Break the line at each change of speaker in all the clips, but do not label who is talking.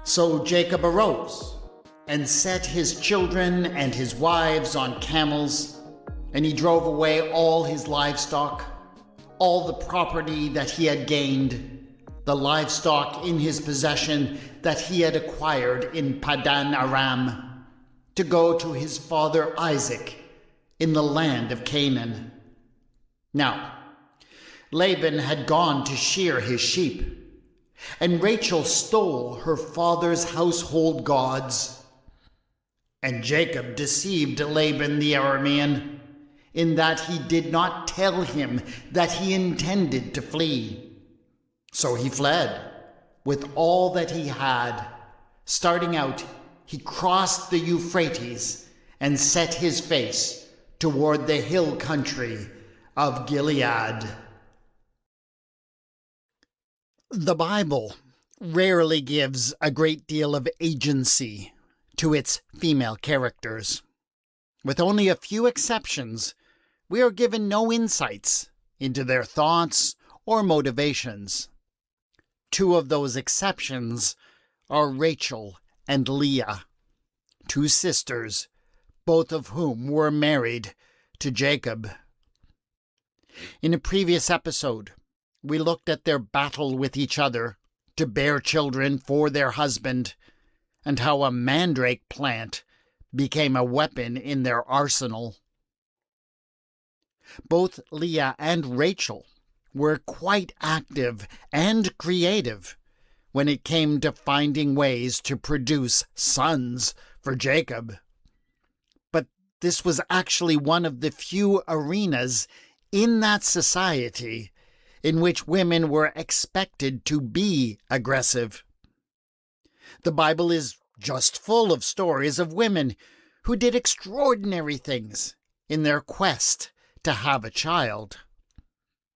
So Jacob arose and set his children and his wives on camels, and he drove away all his livestock, all the property that he had gained, the livestock in his possession that he had acquired in Padan Aram, to go to his father Isaac in the land of Canaan. Now, Laban had gone to shear his sheep, and Rachel stole her father's household gods. And Jacob deceived Laban the Aramean, in that he did not tell him that he intended to flee. So he fled with all that he had. Starting out, he crossed the Euphrates and set his face toward the hill country of Gilead. The Bible rarely gives a great deal of agency to its female characters. With only a few exceptions, we are given no insights into their thoughts or motivations. Two of those exceptions are Rachel and Leah, two sisters, both of whom were married to Jacob. In a previous episode, we looked at their battle with each other to bear children for their husband, and how a mandrake plant became a weapon in their arsenal. Both Leah and Rachel were quite active and creative when it came to finding ways to produce sons for Jacob. But this was actually one of the few arenas in that society in which women were expected to be aggressive. The Bible is just full of stories of women who did extraordinary things in their quest to have a child.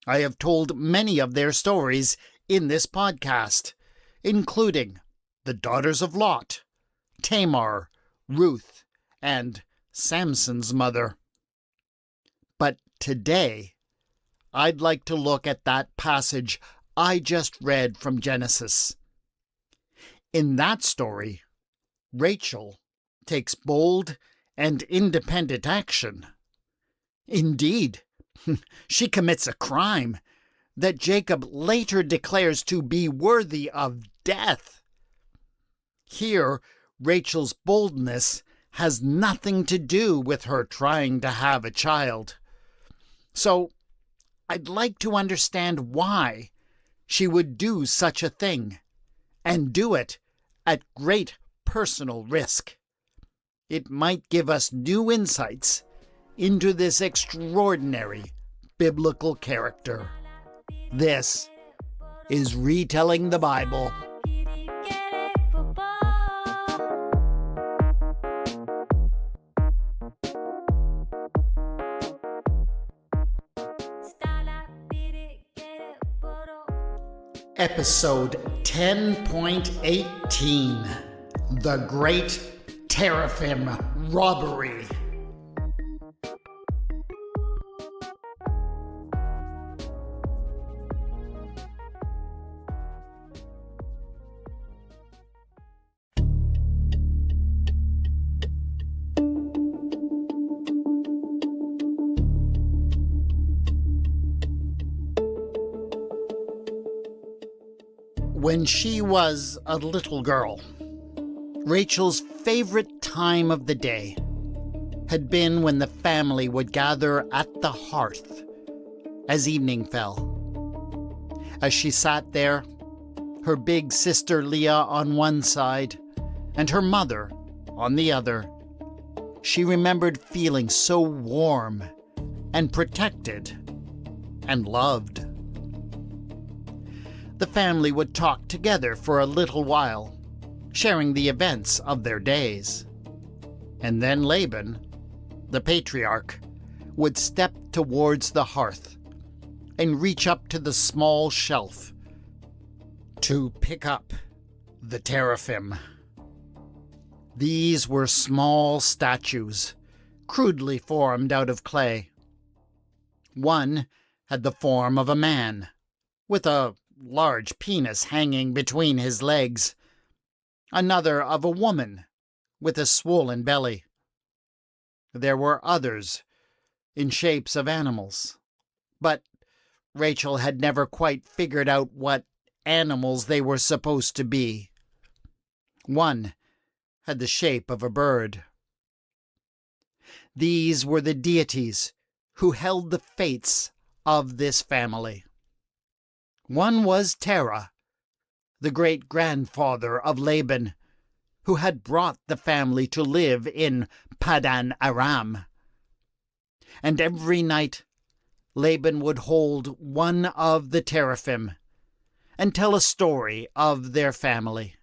I have told many of their stories in this podcast, including the daughters of Lot, Tamar, Ruth, and Samson's mother. But today, I'd like to look at that passage I just read from Genesis. In that story, Rachel takes bold and independent action. Indeed, she commits a crime that Jacob later declares to be worthy of death. Here, Rachel's boldness has nothing to do with her trying to have a child. So, I'd like to understand why she would do such a thing, and do it at great personal risk. It might give us new insights into this extraordinary biblical character. This is Retelling the Bible. Episode 10.18, The Great Teraphim Robbery. When she was a little girl, Rachel's favorite time of the day had been when the family would gather at the hearth as evening fell. As she sat there, her big sister Leah on one side and her mother on the other, she remembered feeling so warm and protected and loved. The family would talk together for a little while, sharing the events of their days. And then Laban, the patriarch, would step towards the hearth and reach up to the small shelf to pick up the teraphim. These were small statues, crudely formed out of clay. One had the form of a man, with a large penis hanging between his legs. another of a woman with a swollen belly. There were others in shapes of animals, but Rachel had never quite figured out what animals they were supposed to be. One had the shape of a bird. These were the deities who held the fates of this family. One was Terah, the great-grandfather of Laban, who had brought the family to live in Padan Aram. And every night Laban would hold one of the Teraphim and tell a story of their family,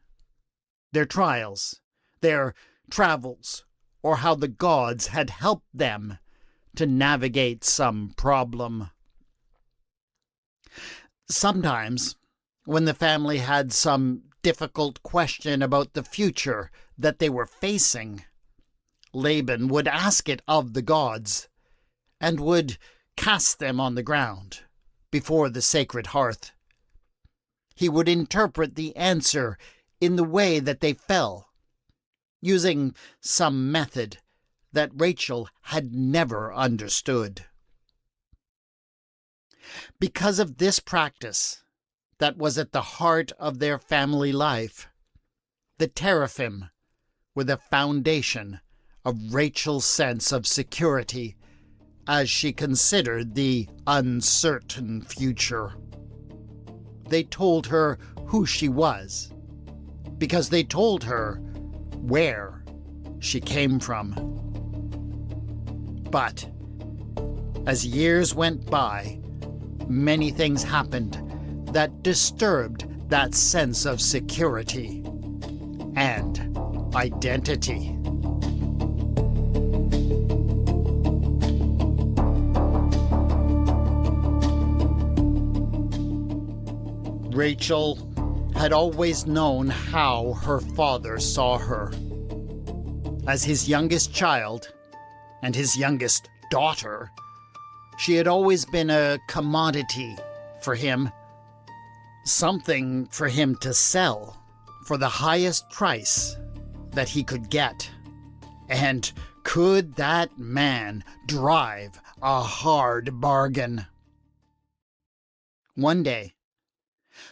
their trials, their travels, or how the gods had helped them to navigate some problem. Sometimes, when the family had some difficult question about the future that they were facing, Laban would ask it of the gods and would cast them on the ground before the sacred hearth. He would interpret the answer in the way that they fell, using some method that Rachel had never understood. Because of this practice that was at the heart of their family life, the Teraphim were the foundation of Rachel's sense of security as she considered the uncertain future. They told her who she was, because they told her where she came from. But as years went by, many things happened that disturbed that sense of security and identity. Rachel had always known how her father saw her. As his youngest child and his youngest daughter, she had always been a commodity for him, something for him to sell for the highest price that he could get. And could that man drive a hard bargain? One day,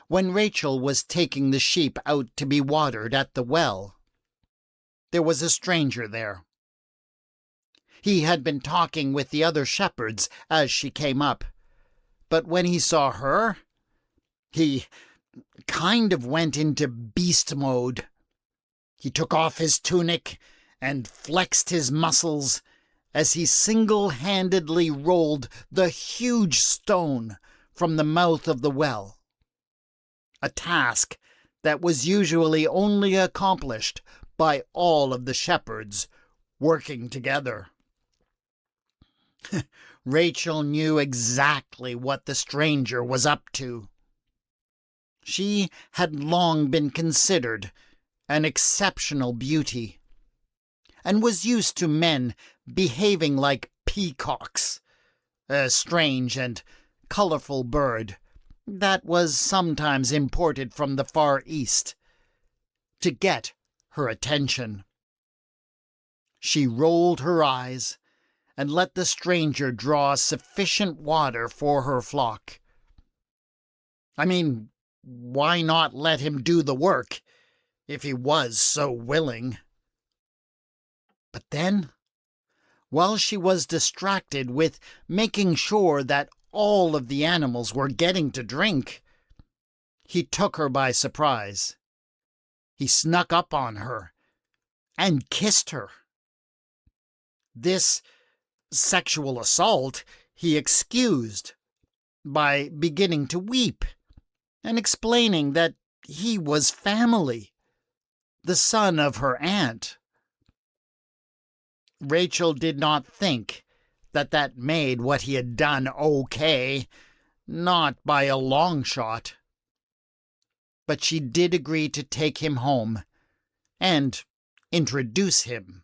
when Rachel was taking the sheep out to be watered at the well, there was a stranger there. He had been talking with the other shepherds as she came up, but when he saw her, he kind of went into beast mode. He took off his tunic and flexed his muscles as he single-handedly rolled the huge stone from the mouth of the well, a task that was usually only accomplished by all of the shepherds working together. Rachel knew exactly what the stranger was up to. She had long been considered an exceptional beauty, and was used to men behaving like peacocks, a strange and colorful bird that was sometimes imported from the Far East to get her attention. She rolled her eyes and let the stranger draw sufficient water for her flock. I mean, why not let him do the work, if he was so willing? But then, while she was distracted with making sure that all of the animals were getting to drink, he took her by surprise. He snuck up on her and kissed her. This sexual assault he excused by beginning to weep and explaining that he was family, the son of her aunt. Rachel did not think that made what he had done okay, not by a long shot. But she did agree to take him home and introduce him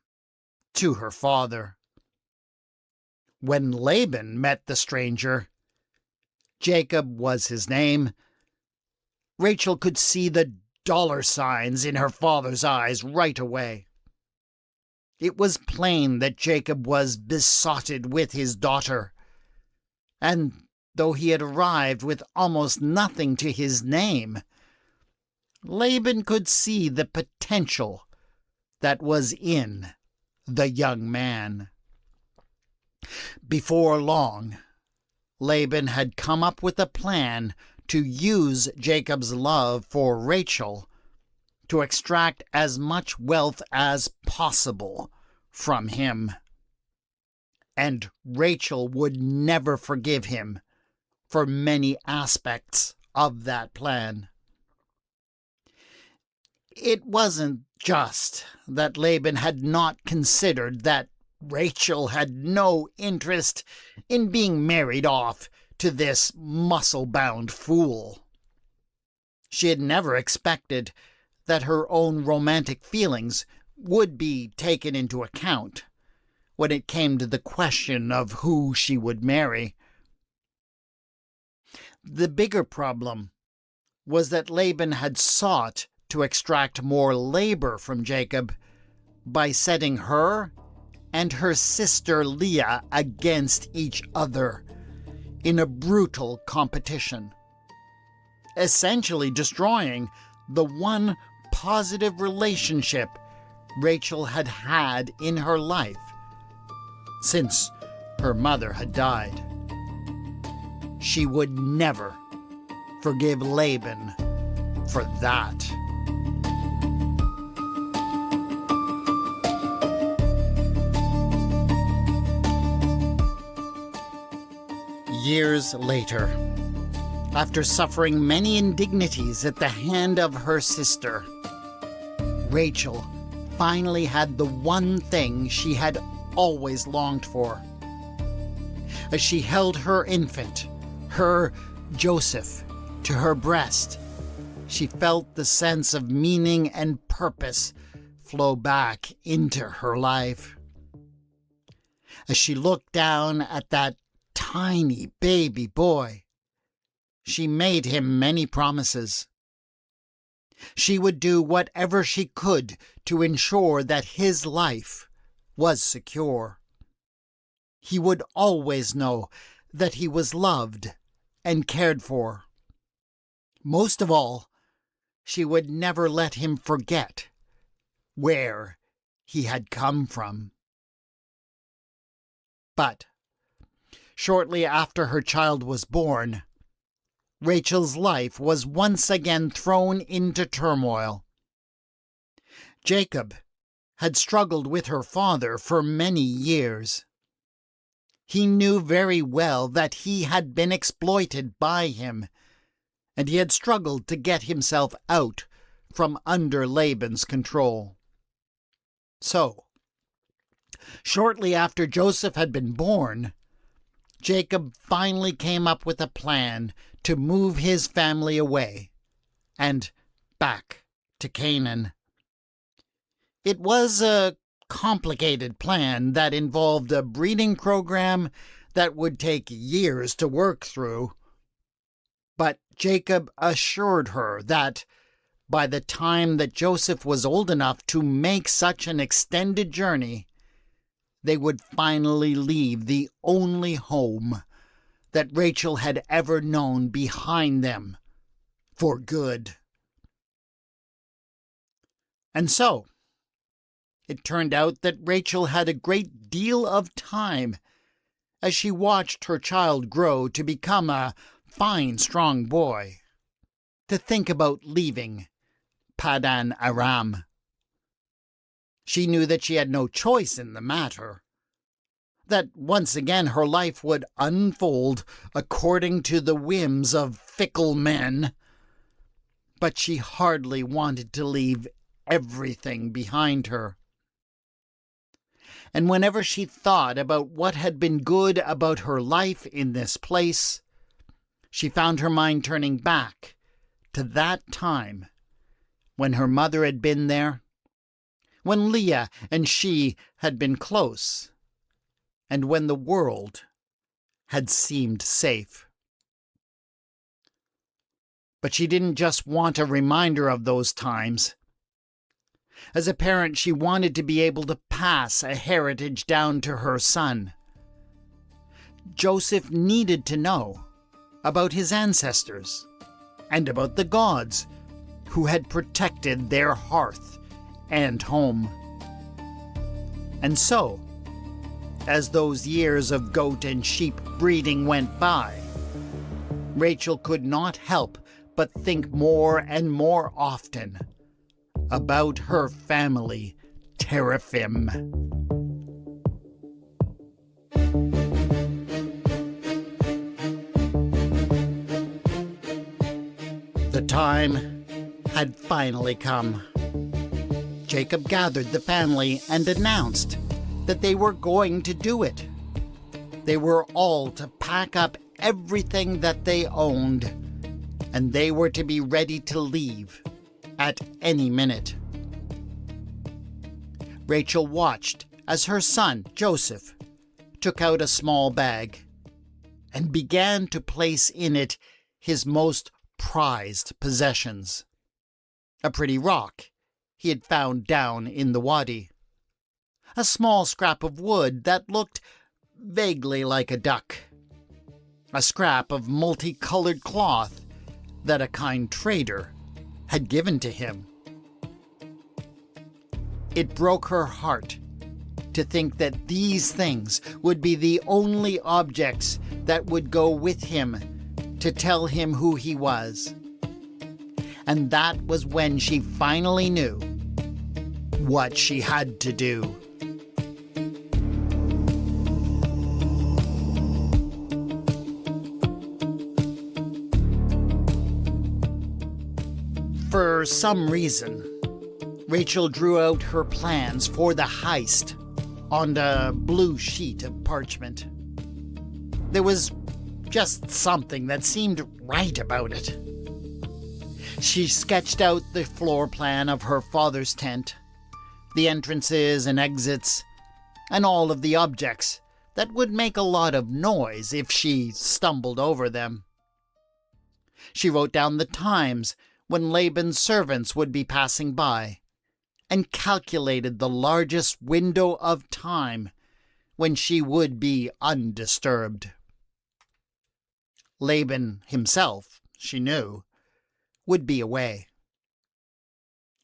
to her father. When Laban met the stranger, Jacob was his name, Rachel could see the $signs in her father's eyes right away. It was plain that Jacob was besotted with his daughter, and though he had arrived with almost nothing to his name, Laban could see the potential that was in the young man. Before long, Laban had come up with a plan to use Jacob's love for Rachel to extract as much wealth as possible from him. And Rachel would never forgive him for many aspects of that plan. It wasn't just that Laban had not considered that Rachel had no interest in being married off to this muscle-bound fool. She had never expected that her own romantic feelings would be taken into account when it came to the question of who she would marry. The bigger problem was that Laban had sought to extract more labor from Jacob by setting her and her sister Leah against each other in a brutal competition, essentially destroying the one positive relationship Rachel had had in her life since her mother had died. She would never forgive Laban for that. Years later, after suffering many indignities at the hand of her sister, Rachel finally had the one thing she had always longed for. As she held her infant, her Joseph, to her breast, she felt the sense of meaning and purpose flow back into her life. As she looked down at that tiny baby boy, she made him many promises. She would do whatever she could to ensure that his life was secure. He would always know that he was loved and cared for. Most of all, she would never let him forget where he had come from. But shortly after her child was born, Rachel's life was once again thrown into turmoil. Jacob had struggled with her father for many years. He knew very well that he had been exploited by him, and he had struggled to get himself out from under Laban's control. So, shortly after Joseph had been born, Jacob finally came up with a plan to move his family away and back to Canaan. It was a complicated plan that involved a breeding program that would take years to work through. But Jacob assured her that by the time that Joseph was old enough to make such an extended journey, they would finally leave the only home that Rachel had ever known behind them for good. And so, it turned out that Rachel had a great deal of time as she watched her child grow to become a fine, strong boy, to think about leaving Padan Aram. She knew that she had no choice in the matter, that once again her life would unfold according to the whims of fickle men, but she hardly wanted to leave everything behind her. And whenever she thought about what had been good about her life in this place, she found her mind turning back to that time when her mother had been there, when Leah and she had been close, and when the world had seemed safe. But she didn't just want a reminder of those times. As a parent, she wanted to be able to pass a heritage down to her son. Joseph needed to know about his ancestors and about the gods who had protected their hearth and home. And so, as those years of goat and sheep breeding went by, Rachel could not help but think more and more often about her family, Teraphim. The time had finally come. Jacob gathered the family and announced that they were going to do it. They were all to pack up everything that they owned, and they were to be ready to leave at any minute. Rachel watched as her son, Joseph, took out a small bag and began to place in it his most prized possessions. A pretty rock he had found down in the wadi. A small scrap of wood that looked vaguely like a duck. A scrap of multicolored cloth that a kind trader had given to him. It broke her heart to think that these things would be the only objects that would go with him to tell him who he was. And that was when she finally knew what she had to do. For some reason, Rachel drew out her plans for the heist on a blue sheet of parchment. There was just something that seemed right about it. She sketched out the floor plan of her father's tent, the entrances and exits, and all of the objects that would make a lot of noise if she stumbled over them. She wrote down the times when Laban's servants would be passing by, and calculated the largest window of time when she would be undisturbed. Laban himself, she knew, would be away.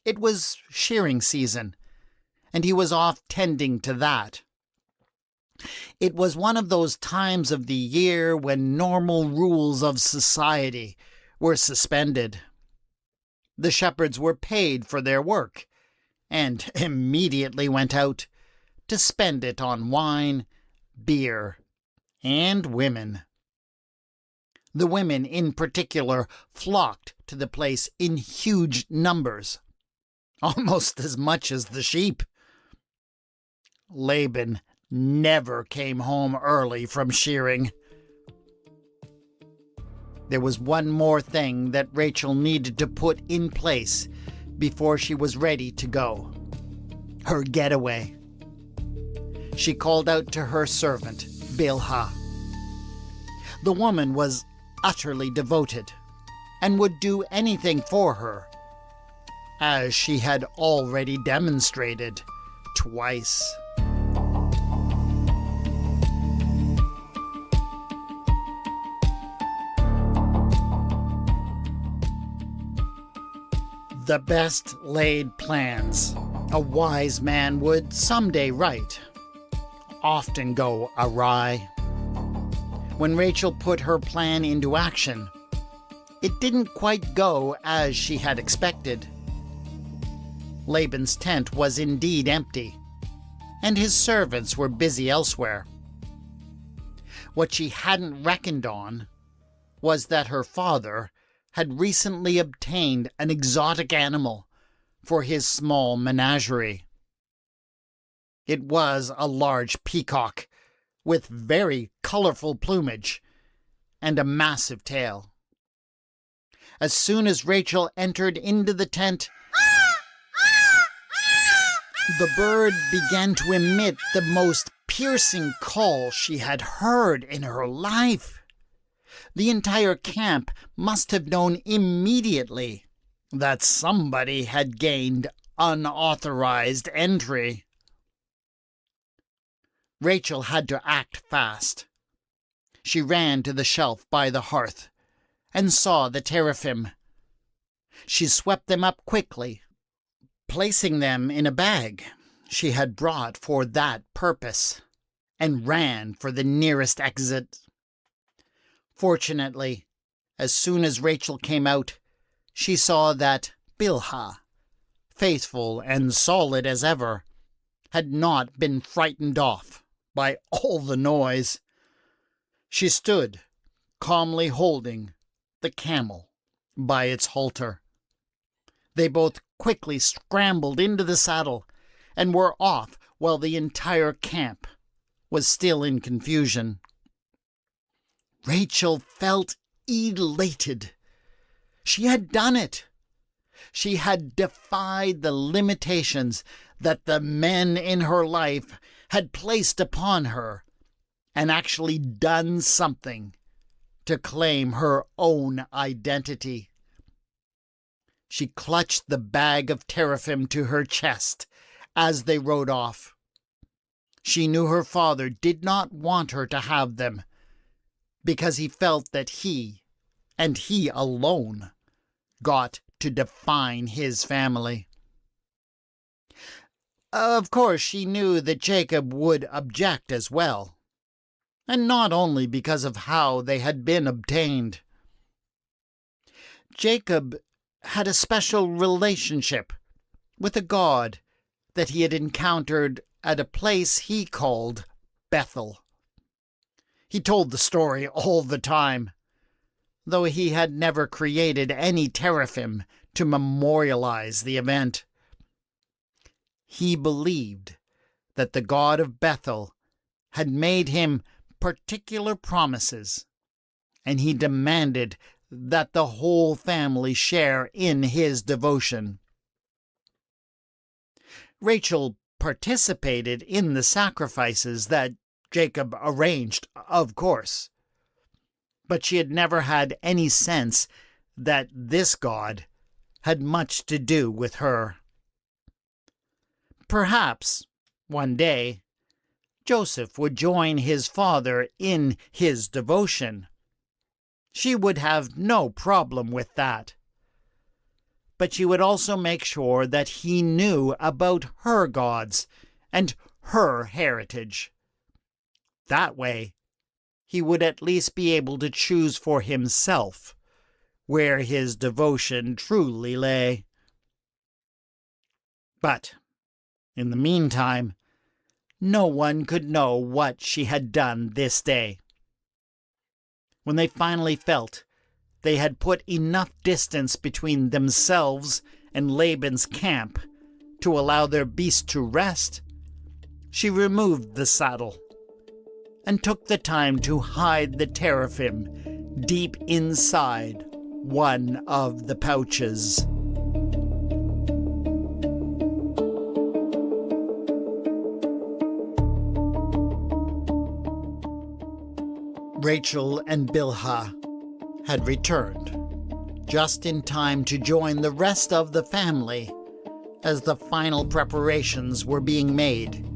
It was shearing season, and he was off tending to that. It was one of those times of the year when normal rules of society were suspended. The shepherds were paid for their work, and immediately went out to spend it on wine, beer, and women. The women in particular flocked to the place in huge numbers, almost as much as the sheep. Laban never came home early from shearing. There was one more thing that Rachel needed to put in place before she was ready to go. Her getaway. She called out to her servant, Bilhah. The woman was utterly devoted and would do anything for her, as she had already demonstrated twice. The best laid plans a wise man would someday write often go awry. When Rachel put her plan into action, it didn't quite go as she had expected. Laban's tent was indeed empty, and his servants were busy elsewhere. What she hadn't reckoned on was that her father had recently obtained an exotic animal for his small menagerie. It was a large peacock with very colorful plumage and a massive tail. As soon as Rachel entered into the tent, the bird began to emit the most piercing call she had heard in her life. The entire camp must have known immediately that somebody had gained unauthorized entry. Rachel had to act fast. She ran to the shelf by the hearth and saw the Teraphim. She swept them up quickly, placing them in a bag she had brought for that purpose, and ran for the nearest exit. Fortunately, as soon as Rachel came out, she saw that Bilhah, faithful and solid as ever, had not been frightened off by all the noise. She stood, calmly holding the camel by its halter. They both quickly scrambled into the saddle and were off while the entire camp was still in confusion. Rachel felt elated. She had done it. She had defied the limitations that the men in her life had placed upon her and actually done something to claim her own identity. She clutched the bag of Teraphim to her chest as they rode off. She knew her father did not want her to have them, because he felt that he, and he alone, got to define his family. Of course, she knew that Jacob would object as well, and not only because of how they had been obtained. Jacob had a special relationship with a god that he had encountered at a place he called Bethel. He told the story all the time, though he had never created any Teraphim to memorialize the event. He believed that the god of Bethel had made him particular promises, and he demanded that the whole family share in his devotion. Rachel participated in the sacrifices that Jacob arranged, of course, but she had never had any sense that this god had much to do with her. Perhaps, one day, Joseph would join his father in his devotion. She would have no problem with that. But she would also make sure that he knew about her gods and her heritage. That way, he would at least be able to choose for himself where his devotion truly lay. But, in the meantime, no one could know what she had done this day. When they finally felt they had put enough distance between themselves and Laban's camp to allow their beast to rest, she removed the saddle and took the time to hide the Teraphim deep inside one of the pouches. Rachel and Bilhah had returned just in time to join the rest of the family as the final preparations were being made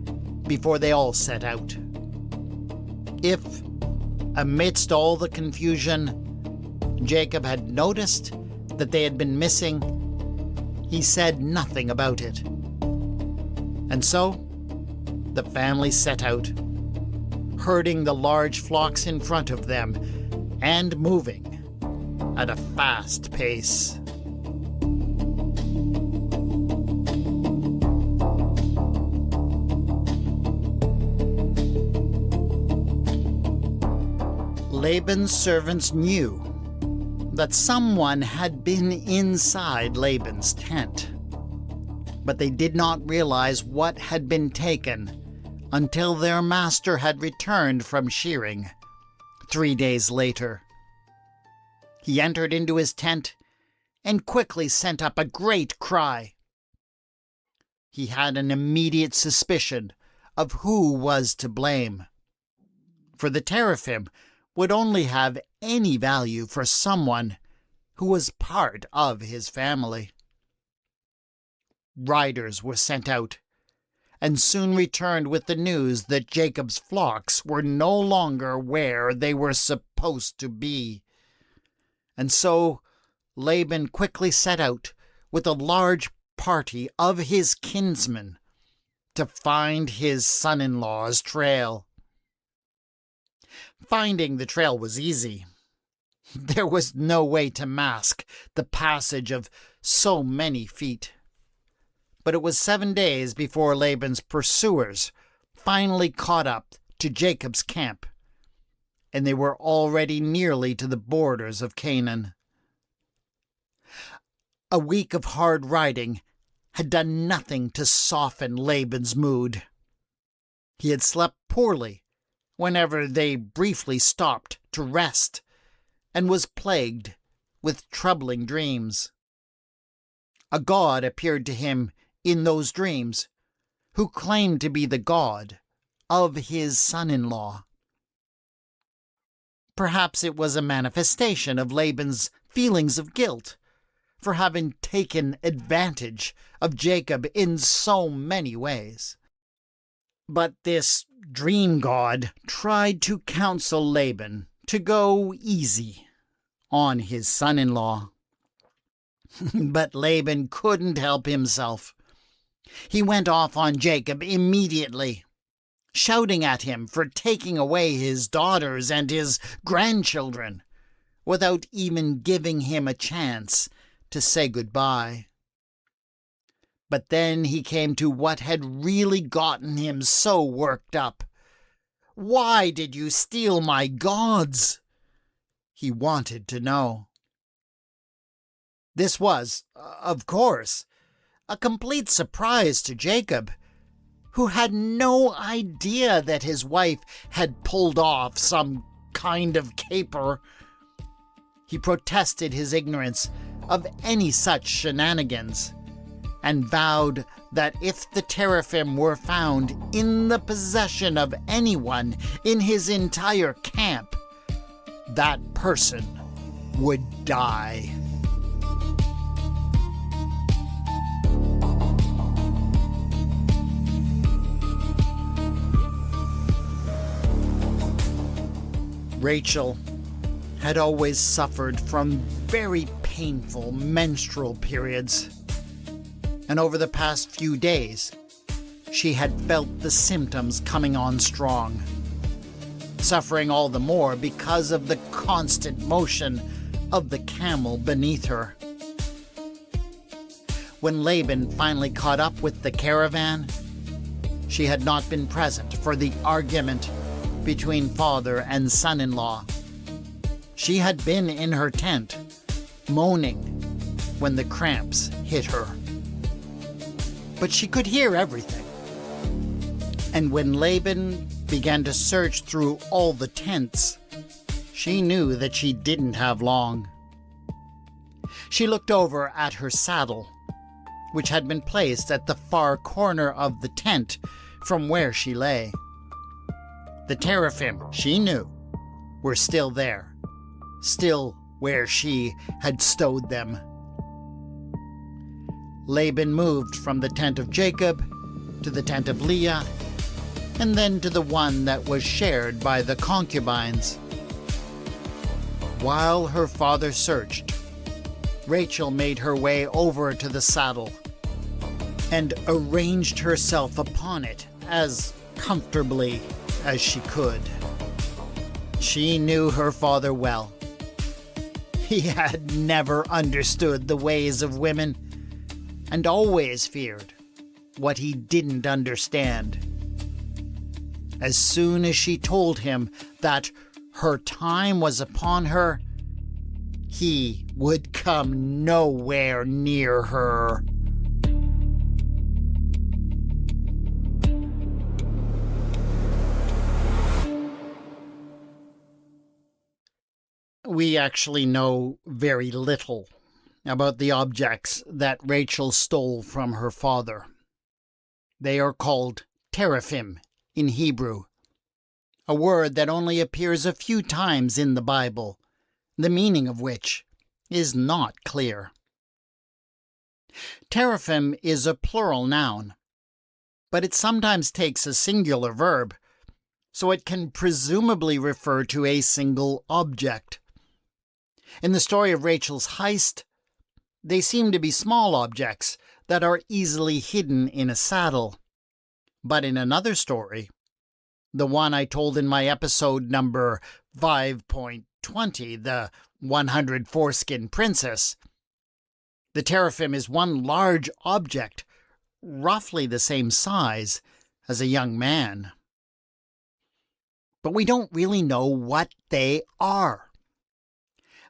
before they all set out. If, amidst all the confusion, Jacob had noticed that they had been missing, he said nothing about it. And so, the family set out, herding the large flocks in front of them and moving at a fast pace. Laban's servants knew that someone had been inside Laban's tent, but they did not realize what had been taken until their master had returned from shearing 3 days later. He entered into his tent and quickly sent up a great cry. He had an immediate suspicion of who was to blame, for the Teraphim would only have any value for someone who was part of his family. Riders were sent out, and soon returned with the news that Jacob's flocks were no longer where they were supposed to be. And so Laban quickly set out with a large party of his kinsmen to find his son-in-law's trail. Finding the trail was easy. There was no way to mask the passage of so many feet. But it was 7 days before Laban's pursuers finally caught up to Jacob's camp, and they were already nearly to the borders of Canaan. A week of hard riding had done nothing to soften Laban's mood. He had slept poorly whenever they briefly stopped to rest, and was plagued with troubling dreams. A god appeared to him in those dreams, who claimed to be the god of his son-in-law. Perhaps it was a manifestation of Laban's feelings of guilt for having taken advantage of Jacob in so many ways. But this dream god tried to counsel Laban to go easy on his son-in-law. But Laban couldn't help himself. He went off on Jacob immediately, shouting at him for taking away his daughters and his grandchildren, without even giving him a chance to say goodbye. But then he came to what had really gotten him so worked up. "Why did you steal my gods?" he wanted to know. This was, of course, a complete surprise to Jacob, who had no idea that his wife had pulled off some kind of caper. He protested his ignorance of any such shenanigans, and vowed that if the Teraphim were found in the possession of anyone in his entire camp, that person would die. Rachel had always suffered from very painful menstrual periods, and over the past few days, she had felt the symptoms coming on strong, suffering all the more because of the constant motion of the camel beneath her. When Laban finally caught up with the caravan, she had not been present for the argument between father and son-in-law. She had been in her tent, moaning when the cramps hit her. But she could hear everything. And when Laban began to search through all the tents, she knew that she didn't have long. She looked over at her saddle, which had been placed at the far corner of the tent from where she lay. The Teraphim, she knew, were still there, still where she had stowed them. Laban moved from the tent of Jacob to the tent of Leah, and then to the one that was shared by the concubines. While her father searched, Rachel made her way over to the saddle and arranged herself upon it as comfortably as she could. She knew her father well. He had never understood the ways of women, and always feared what he didn't understand. As soon as she told him that her time was upon her, he would come nowhere near her. We actually know very little about the objects that Rachel stole from her father. They are called Teraphim in Hebrew, a word that only appears a few times in the Bible the meaning of which is not clear. Teraphim is a plural noun, but it sometimes takes a singular verb, so it can presumably refer to a single object. In the story of Rachel's heist, they seem to be small objects that are easily hidden in a saddle. But in another story, the one I told in my episode number 5.20, the 100 Foreskin Princess, the Teraphim is one large object, roughly the same size as a young man. But we don't really know what they are.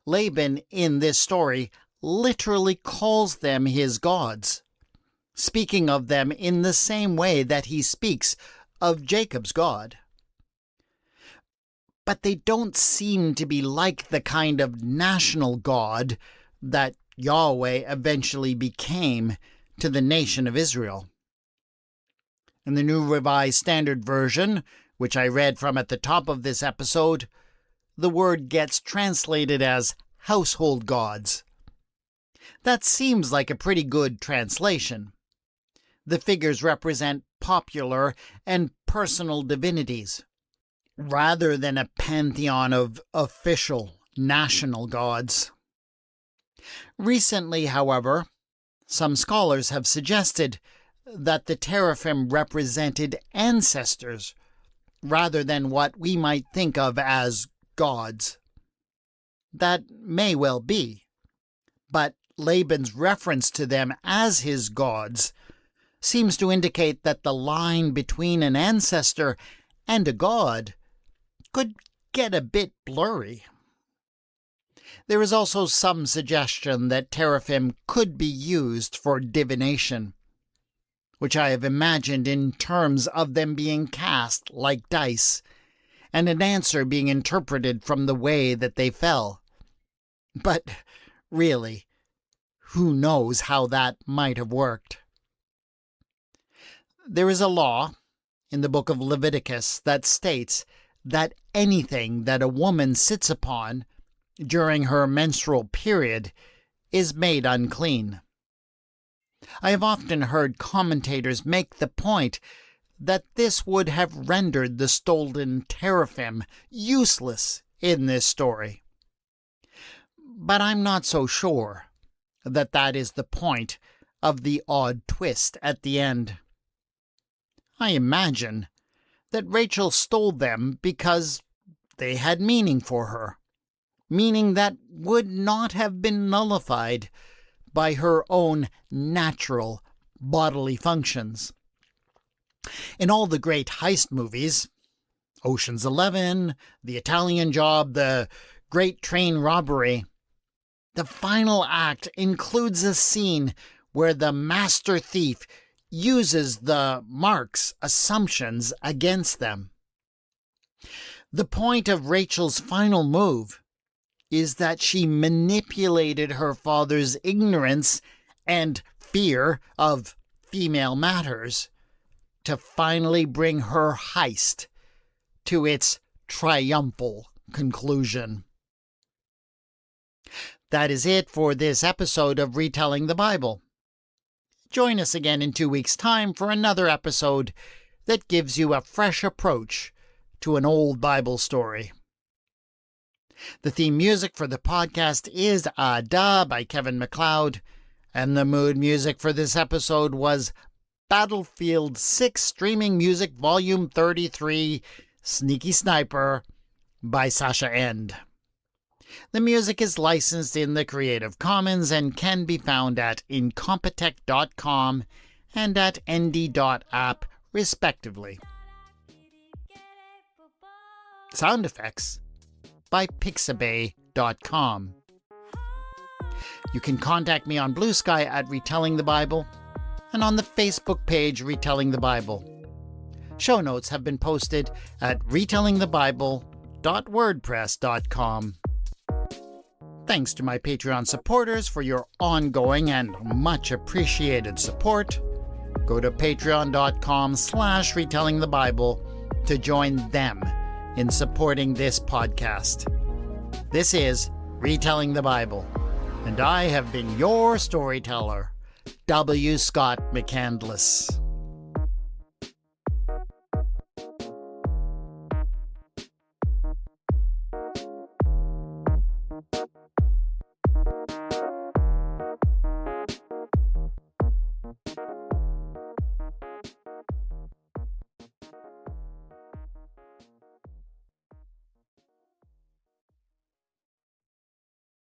Laban, in this story, literally calls them his gods, speaking of them in the same way that he speaks of Jacob's God. But they don't seem to be like the kind of national God that Yahweh eventually became to the nation of Israel. In the New Revised Standard Version, which I read from at the top of this episode, the word gets translated as household gods. That seems like a pretty good translation. The figures represent popular and personal divinities, rather than a pantheon of official national gods. Recently, however, some scholars have suggested that the Teraphim represented ancestors rather than what we might think of as gods. That may well be, but Laban's reference to them as his gods seems to indicate that the line between an ancestor and a god could get a bit blurry. There is also some suggestion that Teraphim could be used for divination, which I have imagined in terms of them being cast like dice, and an answer being interpreted from the way that they fell. But really, who knows how that might have worked? There is a law in the book of Leviticus that states that anything that a woman sits upon during her menstrual period is made unclean. I have often heard commentators make the point that this would have rendered the stolen Teraphim useless in this story. But I'm not so sure that that is the point of the odd twist at the end. I imagine that Rachel stole them because they had meaning for her, meaning that would not have been nullified by her own natural bodily functions. In all the great heist movies, Ocean's 11, The Italian Job, The Great Train Robbery, the final act includes a scene where the master thief uses the mark's assumptions against them. The point of Rachel's final move is that she manipulated her father's ignorance and fear of female matters to finally bring her heist to its triumphal conclusion. That is it for this episode of Retelling the Bible. Join us again in 2 weeks' time for another episode that gives you a fresh approach to an old Bible story. The theme music for the podcast is Ada by Kevin MacLeod, and the mood music for this episode was Battlefield 6 Streaming Music Volume 33, Sneaky Sniper by Sascha Ende. The music is licensed in the Creative Commons and can be found at incompetech.com and at ende.app, respectively. Sound effects by Pixabay.com. You can contact me on Bluesky at Retelling the Bible and on the Facebook page Retelling the Bible. Show notes have been posted at retellingthebible.wordpress.com. Thanks to my Patreon supporters for your ongoing and much appreciated support. Go to patreon.com/retellingthebible to join them in supporting this podcast. This is Retelling the Bible. And I have been your storyteller, W. Scott McCandless.